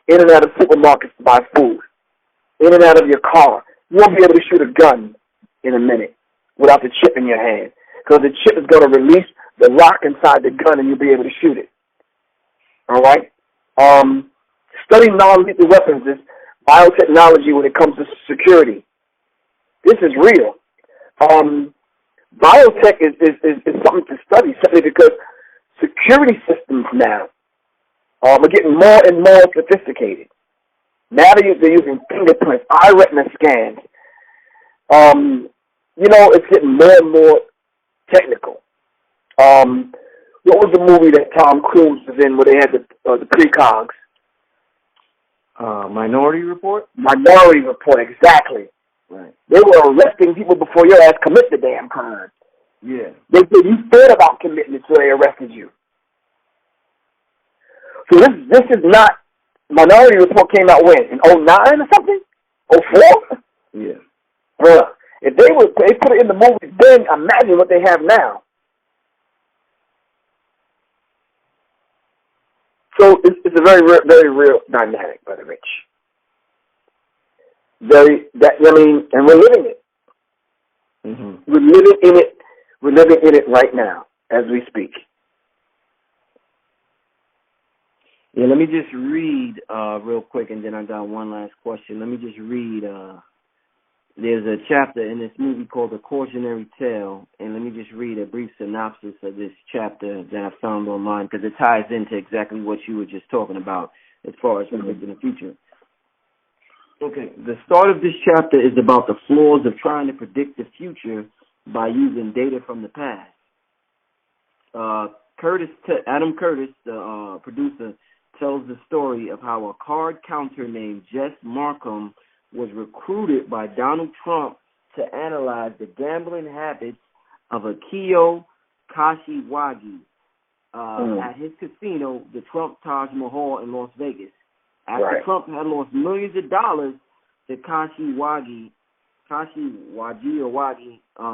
in and out of supermarkets to buy food, in and out of your car. You won't be able to shoot a gun in a minute without the chip in your hand, because the chip is going to release the lock inside the gun and you'll be able to shoot it. All right? Studying non-lethal weapons is biotechnology when it comes to security. This is real. Biotech is something to study simply because security systems now are getting more and more sophisticated. Now they're using fingerprints, eye retina scans. It's getting more and more technical. What was the movie that Tom Cruise was in where they had the precogs? Minority Report? Minority Report, exactly. Right. They were arresting people before your ass commit the damn crime. Yeah. They said you thought about committing it, so they arrested you. So this is not, Minority Report came out when? In 2009 or something? 2004? Yeah. Bruh, if they put it in the movie then, imagine what they have now. So it's a very, very real dynamic, Brother Rich. And we're living it. Mm-hmm. We're living in it. We're living in it right now as we speak. Yeah, let me just read real quick, and then I got one last question. Let me just read. There's a chapter in this movie called The Cautionary Tale, and let me just read a brief synopsis of this chapter that I found online because it ties into exactly what you were just talking about as far as predicting the future. Okay, the start of this chapter is about the flaws of trying to predict the future by using data from the past. Adam Curtis, the producer, tells the story of how a card counter named Jess Markham was recruited by Donald Trump to analyze the gambling habits of Akio Kashiwagi at his casino, the Trump Taj Mahal in Las Vegas. After Trump had lost millions of dollars to Kashiwagi,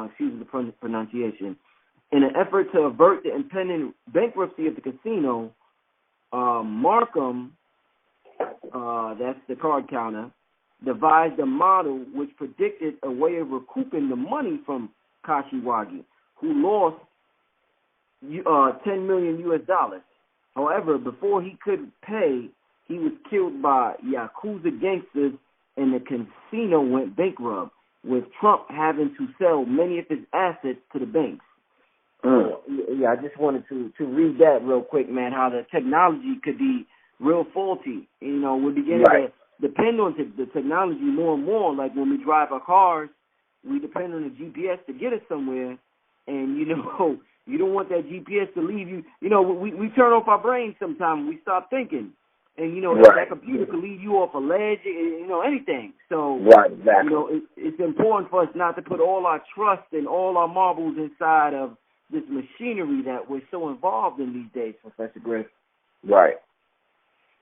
excuse the pronunciation, in an effort to avert the impending bankruptcy of the casino, Markham, that's the card counter, devised a model which predicted a way of recouping the money from Kashiwagi, who lost $10 million US. However, before he could pay, he was killed by Yakuza gangsters and the casino went bankrupt, with Trump having to sell many of his assets to the banks. Yeah, I just wanted to read that real quick, man, how the technology could be real faulty. We're beginning to depend on the technology more and more. Like when we drive our cars, we depend on the GPS to get us somewhere. And, you don't want that GPS to leave you. We turn off our brains sometimes. We stop thinking. And, that computer can lead you off a ledge, anything. So, exactly. It's important for us not to put all our trust and all our marbles inside of this machinery that we're so involved in these days, Professor Griff. Right.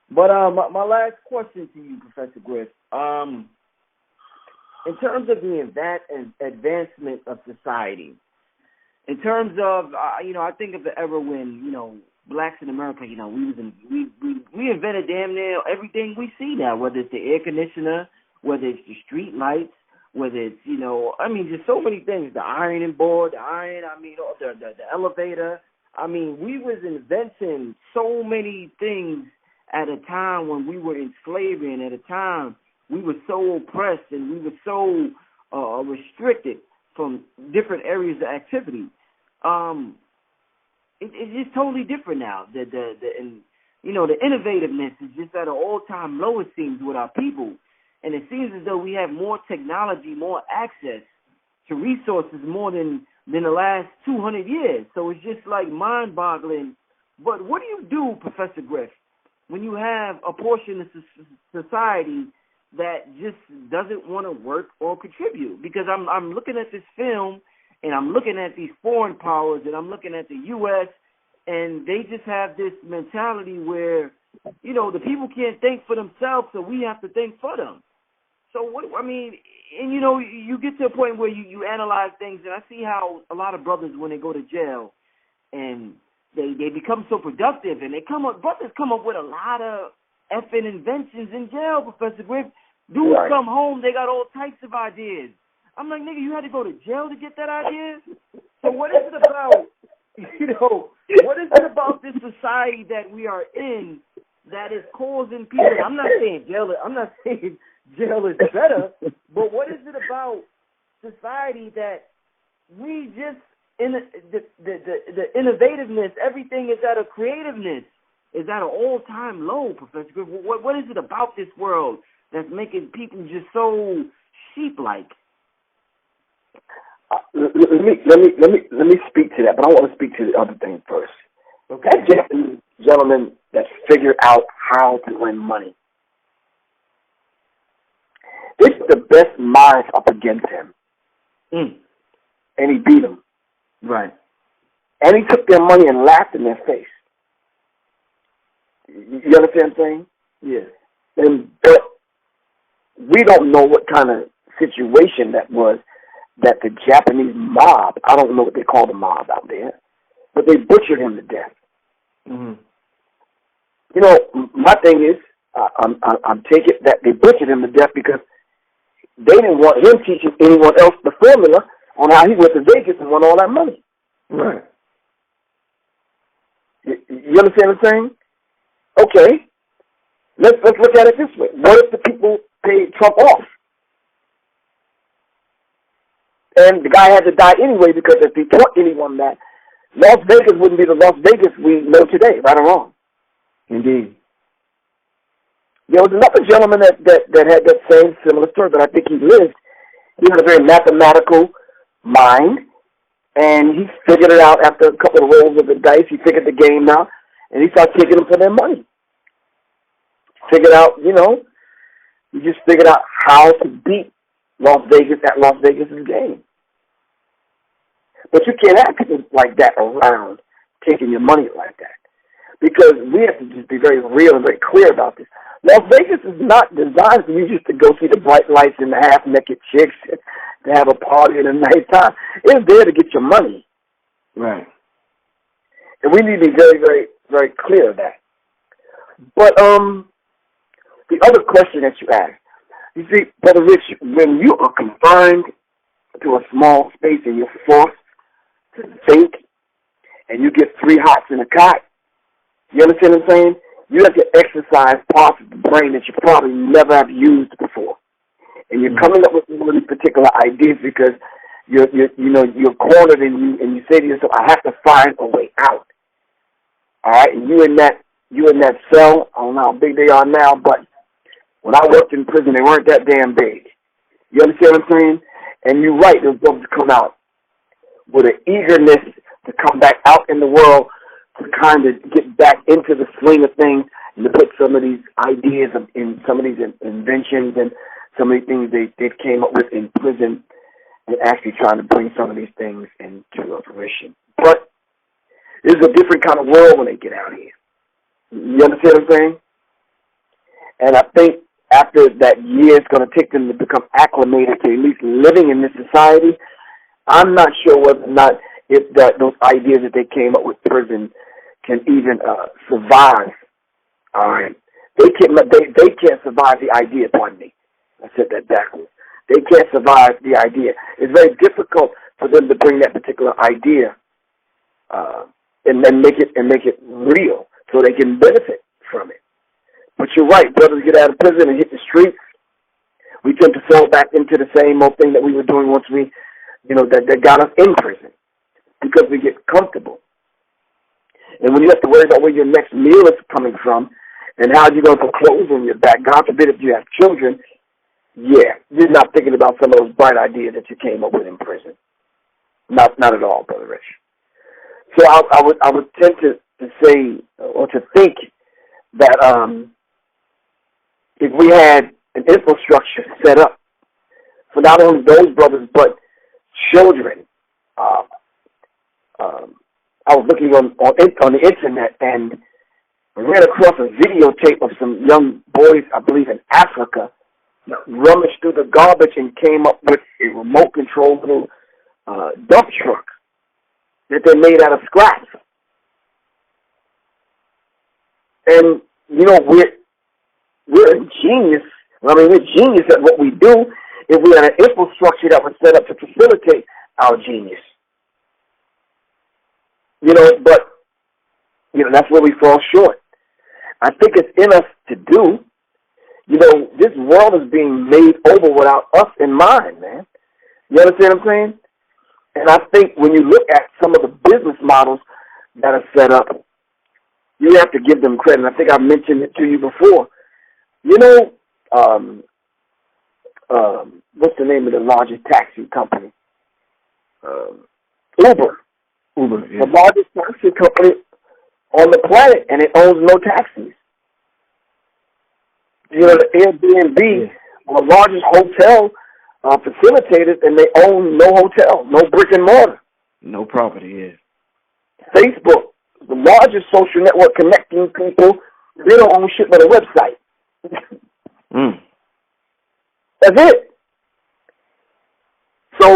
But my last question to you, Professor Griff, in terms of the advancement of society, in terms of, I think of the era when, blacks in America, we invented damn near everything we see now, whether it's the air conditioner, whether it's the street lights, whether it's, just so many things, the ironing board, the elevator. We was inventing so many things at a time when we were in slavery, and at a time we were so oppressed and we were so restricted from different areas of activity. It's just totally different now. The innovativeness is just at an all-time low, it seems, with our people. And it seems as though we have more technology, more access to resources more than the last 200 years. So it's just like mind-boggling. But what do you do, Professor Griff, when you have a portion of society that just doesn't want to work or contribute? Because I'm looking at this film, and I'm looking at these foreign powers, and I'm looking at the U.S., and they just have this mentality where, the people can't think for themselves, so we have to think for them. So, you get to a point where you analyze things, and I see how a lot of brothers, when they go to jail, and they become so productive, and brothers come up with a lot of effing inventions in jail, Professor Griff. Dudes come home, they got all types of ideas. I'm like, nigga, you had to go to jail to get that idea? So what is it about, what is it about this society that we are in that is causing people? I'm not saying jail is better, but what is it about society that we just the innovativeness, everything is at a creativeness, is at an all-time low, Professor Griff. What is it about this world that's making people just so sheep-like? Let me speak to that, but I want to speak to the other thing first. Okay. That Japanese gentleman that figured out how to win money. They put the best minds up against him. And he beat them. Right. And he took their money and laughed in their face. You understand what I'm saying? Yeah. But we don't know what kind of situation that was that the Japanese mob, I don't know what they call the mob out there, but they butchered him to death. Mm-hmm. You know, my thing is, I'm taking that they butchered him to death because they didn't want him teaching anyone else the formula on how he went to Vegas and won all that money. Right. You understand what I'm saying? Okay. Let's look at it this way. What if the people paid Trump off? And the guy had to die anyway because if he taught anyone that, Las Vegas wouldn't be the Las Vegas we know today, right or wrong. Indeed. There was another gentleman that had that same similar story, but I think he lived. He had a very mathematical mind, and he figured it out after a couple of rolls of the dice. He figured the game out, and he started taking them for their money. Figured out, he just figured out how to beat Las Vegas at Las Vegas' game. But you can't have people like that around taking your money like that, because we have to just be very real and very clear about this. Las Vegas is not designed for you just to go see the bright lights and the half-naked chicks and to have a party at a night time. It's there to get your money. Right. And we need to be very, very, very clear of that. But the other question that you asked, you see, Brother Rich, when you are confined to a small space and you're forced to think and you get 3 hots in a cot, you understand what I'm saying? You have to exercise parts of the brain that you probably never have used before. And you're coming up with one of these particular ideas because you're cornered and you say to yourself, I have to find a way out. All right? And you in that cell, I don't know how big they are now, but when I worked in prison, they weren't that damn big. You understand what I'm saying? And you're right, those folks come out with an eagerness to come back out in the world, to kind of get back into the swing of things and to put some of these ideas in some of these inventions and some of these things they came up with in prison and actually trying to bring some of these things into fruition. But it's a different kind of world when they get out here. You understand what I'm saying? And I think after that year, it's going to take them to become acclimated to at least living in this society. I'm not sure whether or not those ideas that they came up with prison can even survive. All right, they can't survive the idea. Pardon me, I said that backwards. They can't survive the idea. It's very difficult for them to bring that particular idea and make it real, so they can benefit from it. But you're right, brothers get out of prison and hit the streets. We tend to fall back into the same old thing that we were doing once we, that got us in prison, because we get comfortable. And when you have to worry about where your next meal is coming from and how you're going to put clothes on your back, God forbid if you have children, yeah, you're not thinking about some of those bright ideas that you came up with in prison. Not at all, Brother Rich. So I would tend to say or to think that if we had an infrastructure set up for not only those brothers but children, I was looking on the internet and ran across a videotape of some young boys, I believe in Africa, rummaged through the garbage and came up with a remote control little dump truck that they made out of scraps. And we're genius. We're genius at what we do if we had an infrastructure that was set up to facilitate our genius. But that's where we fall short. I think it's in us to do. You know, this world is being made over without us in mind, man. You understand what I'm saying? And I think when you look at some of the business models that are set up, you have to give them credit. I think I mentioned it to you before. You know, what's the name of the largest taxi company? Uber. Uber, yeah. The largest taxi company on the planet, and it owns no taxis. You know, the Airbnb, the largest hotel facilitators, and they own no hotel, no brick and mortar. No property, yeah. Facebook, the largest social network connecting people, they don't own shit but a website. That's it. So,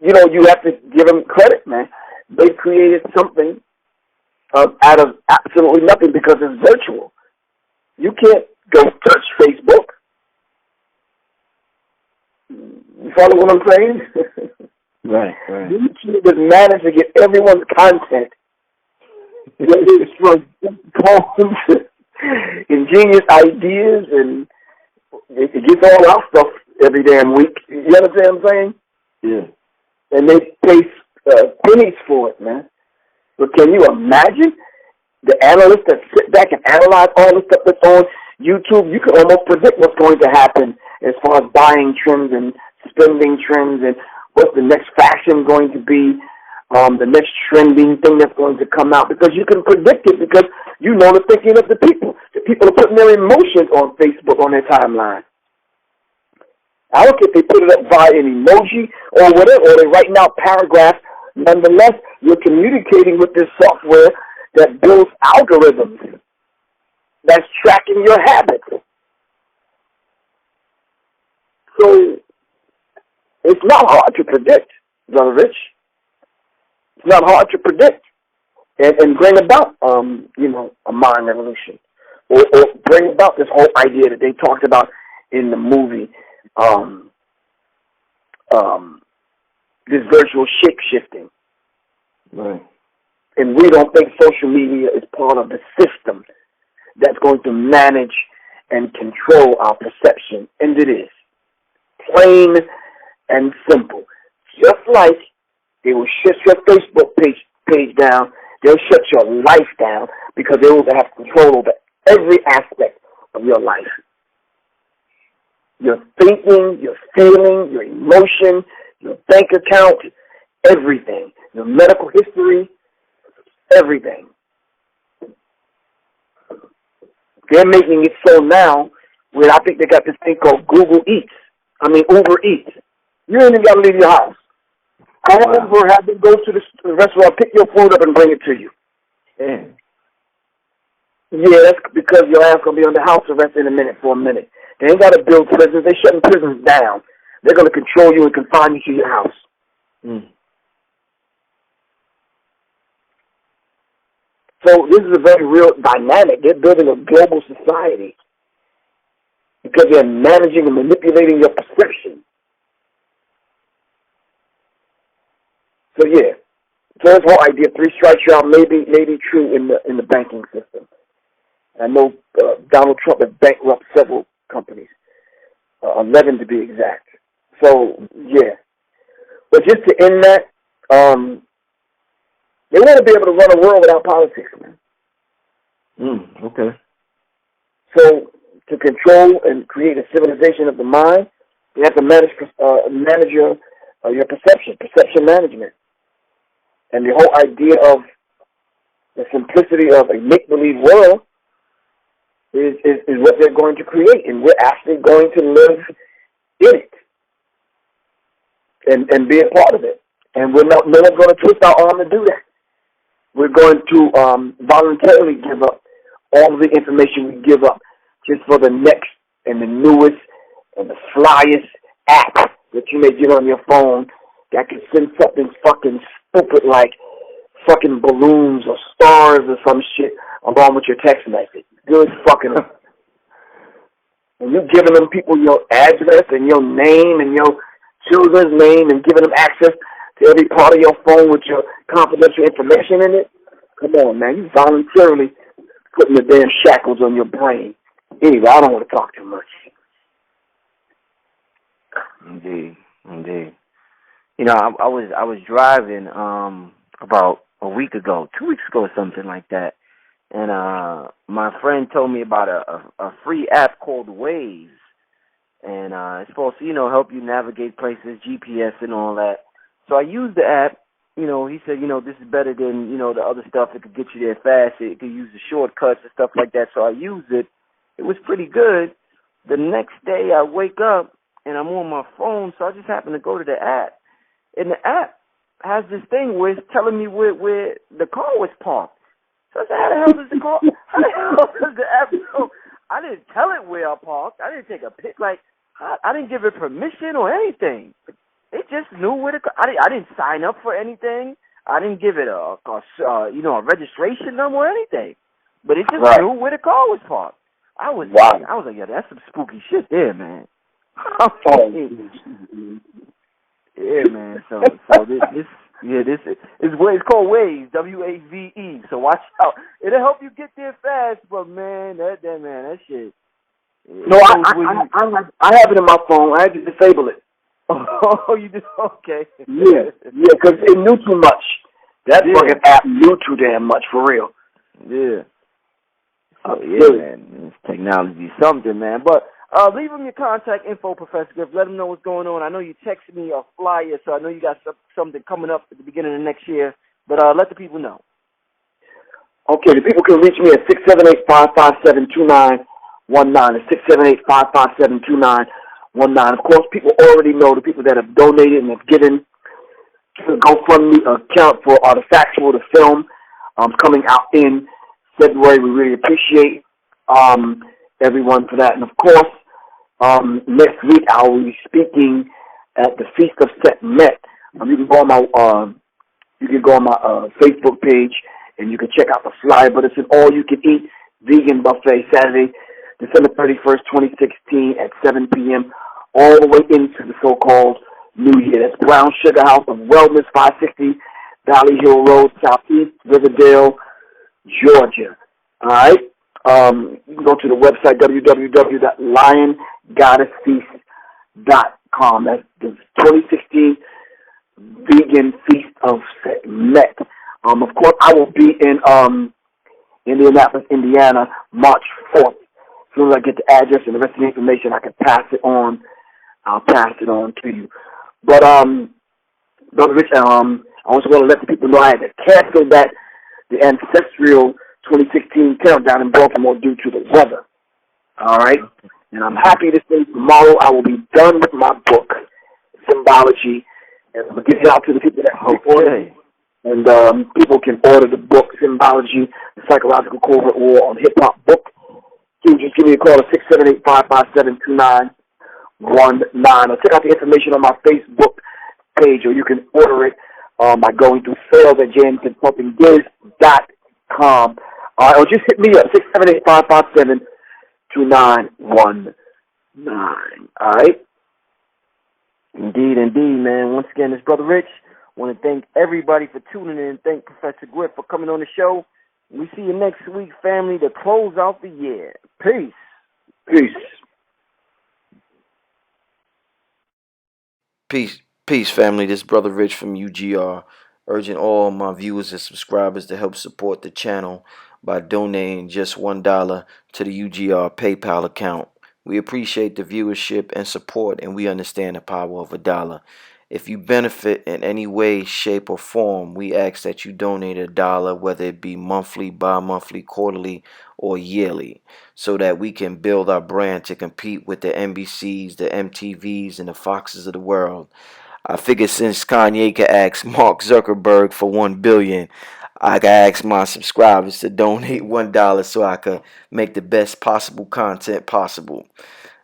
you know, you have to give them credit, man. They created something out of absolutely nothing because it's virtual. You can't go touch Facebook. You follow what I'm saying? Right. You can't just manage to get everyone's content. It's from poems, ingenious ideas, and it gets all our stuff every damn week. You understand what I'm saying? Yeah. And they pay pennies for it, man. But can you imagine the analysts that sit back and analyze all the stuff that's on YouTube? You can almost predict what's going to happen as far as buying trends and spending trends and what's the next fashion going to be, the next trending thing that's going to come out, because you can predict it because you know the thinking of the people. The people are putting their emotions on Facebook, on their timeline. I don't care if they put it up via an emoji or whatever, or they're writing out paragraphs. Nonetheless, you're communicating with this software that builds algorithms that's tracking your habits. So it's not hard to predict, Brother Rich. It's not hard to predict and bring about, a mind revolution, or bring about this whole idea that they talked about in the movie, this virtual shape-shifting. Right. And we don't think social media is part of the system that's going to manage and control our perception. And it is. Plain and simple. Just like they will shut your Facebook page down, they'll shut your life down because they will have control over every aspect of your life. Your thinking, your feeling, your emotion, your bank account, everything. Your medical history, everything. They're making it so now where I think they got this thing called Uber Eats. You ain't even got to leave your house. Call over, have them go to the restaurant, pick your food up, and bring it to you. Yeah, that's because your ass going to be under house arrest for a minute. They ain't got to build prisons. They're shutting prisons down. They're going to control you and confine you to your house. So this is a very real dynamic. They're building a global society because they're managing and manipulating your perception. So yeah, so this whole idea, 3 strikes you're out, may be true in the banking system. I know Donald Trump has bankrupted several companies, 11 to be exact. So yeah, but just to end that, they want to be able to run a world without politics, man. Okay. So to control and create a civilization of the mind, you have to manage your perception management. And the whole idea of the simplicity of a make-believe world is what they're going to create, and we're actually going to live in it and be a part of it. And no one's going to twist our arm to do that. We're going to voluntarily give up all of the information we give up just for the next and the newest and the flyest app that you may get on your phone that can send something fucking stupid like fucking balloons or stars or some shit along with your text message. Good fucking. And you giving them people your address and your name and your children's name and giving them access to every part of your phone with your confidential information in it. Come on, man. You voluntarily putting the damn shackles on your brain. Anyway, I don't want to talk too much. Indeed. You know, I was driving about a week ago, 2 weeks ago, or something like that, and my friend told me about a free app called Waze, and it's supposed to, you know, help you navigate places, GPS and all that. So I used the app. You know, he said, you know, this is better than, you know, the other stuff. It could get you there fast. It could use the shortcuts and stuff like that. So I used it. It was pretty good. The next day I wake up and I'm on my phone, so I just happened to go to the app. And the app has this thing where it's telling me where the car was parked. So I said, how the hell does the app know? I didn't tell it where I parked. I didn't take a pic. Like, I didn't give it permission or anything. It just knew where the car. I didn't sign up for anything. I didn't give it a registration number or anything. But it just knew where the car was parked. I was like, yeah, that's some spooky shit there, man. Yeah, man. So this is what it's called, Waze, WAVE. So watch out. It'll help you get there fast, but man, that shit. No, I have it in my phone. I had to disable it. Oh, you do? Okay. Yeah, because it knew too much. That fucking app knew too damn much, for real. Yeah. So, yeah, man. This technology is something, man. But leave them your contact info, Professor Griff. Let them know what's going on. I know you texted me a flyer, so I know you got something coming up at the beginning of next year. But let the people know. Okay, the people can reach me at 678-557-2919. It's 678-557-2919. Of course, people already know, the people that have donated and have given to the GoFundMe account for Artifactual, the film coming out in February. We really appreciate everyone for that. And of course, next week I will be speaking at the Feast of Set Met. You can go on my Facebook page and you can check out the flyer. But it's an all-you-can-eat vegan buffet Saturday, December 31st, 2016 at 7 p.m. all the way into the so-called New Year. That's Brown Sugar House of Wellness, 560 Valley Hill Road, Southeast Riverdale, Georgia. All right? You can go to the website, www.liongoddessfeast.com. That's the 2016 Vegan Feast of Met. Of course, I will be in Indianapolis, Indiana, March 4th. As soon as I get the address and the rest of the information, I can pass it on. I'll pass it on to you. But, Brother Rich, I also want to let the people know I had to cancel the ancestral 2016 countdown in Baltimore due to the weather. All right? And I'm happy to say tomorrow I will be done with my book, Symbology, and I'm going to get it out to the people that order it. And people can order the book, Symbology, the Psychological Covert War on Hip-Hop book. Just give me a call at 678-557-2919 or check out the information on my Facebook page, or you can order it by going to sales@jmconsultinggiz.com. Or just hit me up, 678-557-2919. All right? Indeed, man. Once again, it's Brother Rich. I want to thank everybody for tuning in. Thank Professor Griff for coming on the show. We see you next week, family, to close out the year. Peace. Peace, family. This is Brother Rich from UGR, urging all my viewers and subscribers to help support the channel by donating just $1 to the UGR PayPal account. We appreciate the viewership and support, and we understand the power of $1. If you benefit in any way, shape, or form, we ask that you donate $1, whether it be monthly, bi-monthly, quarterly, or yearly, so that we can build our brand to compete with the NBCs, the MTVs, and the Foxes of the world. I figured since Kanye could ask Mark Zuckerberg for $1 billion, I could ask my subscribers to donate $1 so I could make the best possible content possible.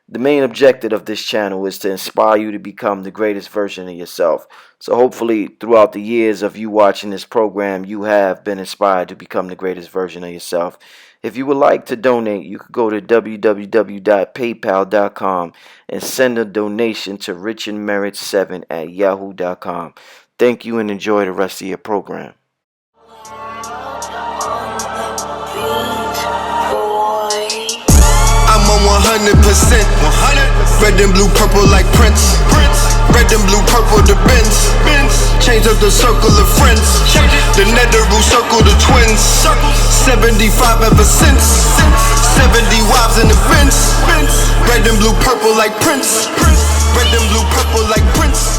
The main objective of this channel is to inspire you to become the greatest version of yourself. So hopefully throughout the years of you watching this program, you have been inspired to become the greatest version of yourself. If you would like to donate, you could go to www.paypal.com and send a donation to richandmerit7@yahoo.com. Thank you and enjoy the rest of your program. 100%. Red and blue, purple like Prince. Red and blue, purple the Benz. Change up the circle of friends. The netheroo circle the twins. 75 ever since. 70 wives in the fence. Red and blue, purple like Prince. Red and blue, purple like Prince.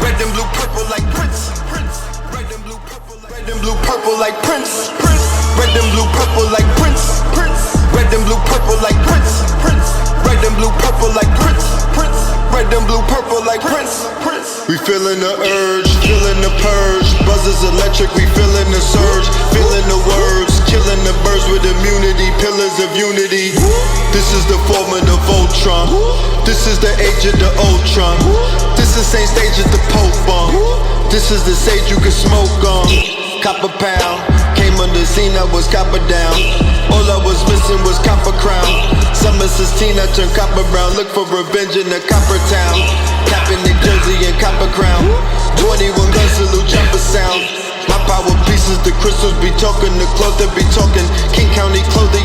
Red and blue, purple like Prince. Red and blue, purple like Red and blue, purple like Prince. Red and blue, purple like Prince. Red and blue, purple like Prince. Red and blue, purple like Prince. Red and blue, purple like Prince. We feeling the urge, feeling the purge. Buzzes electric, we feeling the surge. Feeling the words, killing the birds with immunity. Pillars of unity. This is the formula of Voltron. This is the age of the Ultron. This is same stage as the Pope bomb. This is the sage you can smoke on. Copper pound, came on the scene, I was copper down. All I was missing was copper crown. Summer 16, I turned copper brown. Look for revenge in the copper town. Capping New Jersey and copper crown. 21 guns, salute jumper sound. My power pieces, the crystals be talking, the cloth that be talking. King County clothing,